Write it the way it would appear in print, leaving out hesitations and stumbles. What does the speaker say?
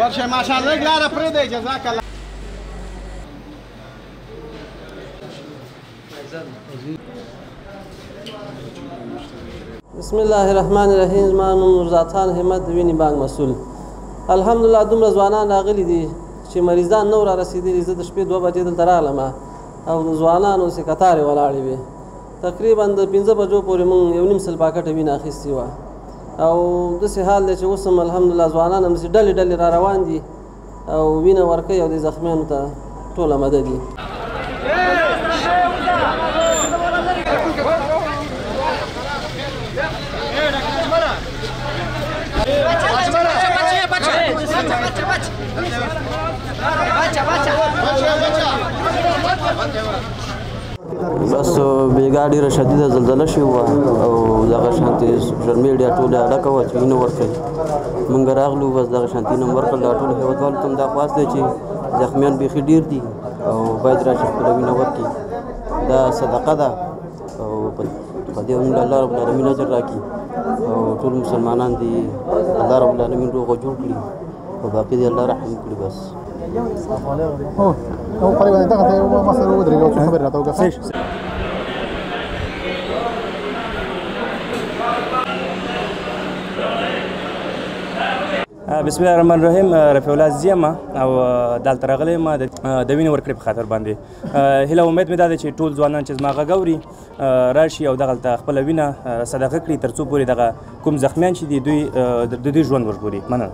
ورشه ماشاءالله لاره پرېږدئ جزاک الله. بسم الله الرحمن الرحیم. زما نوم نورزاد خان همت ویني بانک مسؤل. الحمدلله دومره ځوانان راغلي دي چې مریضان نو را رسېدلي. زه د شپې 2 بجې دلته راغلم او د ځوانانو سې کتارې ولاړې وې. تقریبا د 5 بجو پورې موږ 1.5 سل پاکټه وینه اخیستې وه او داسې حال دی چې اوس هم الحمدلله ځوانان همسې ډلې ډلې را روان دي او وینه ورکوي او د زخمیانو ته ټوله مدد دي. بس بیګا ډېره شدیده زلزله شوې وه او دغه شانتې سوشل میډیا ټوله ډکه وه چې وینه ورکوي. مونږ راغلو بس دغه شانتې نوم ورکړل. دا ټولو هېوادوالو ته هم دا خواست دی چې زخمیان بیخي ډېر دي او باید راشي خپله وینه ورکړي. دا صدقه ده او په دې هم الله رب العالمین اجر راکړي او ټول مسلمانان دي الله رب العالمین روغ جوړ کړي او باقي دې الله رحم کړي. بس او قريبا دغه مسله ودرېږي او څه خبرې راته وکړه. بسم الله الرحمن الرحیم. رفیع الله زیم او دلته راغلی یم د وینې ورکړې په خاطر باندې. هیله امید مې دا ده چې ټول ځوانان چې زما غږ اوري راشي او دغلته خپله وینه صدقه کړي تر څو پورې دغه کوم زخمیان چې دي دوی د دوی ژوند وژغوري. مننه.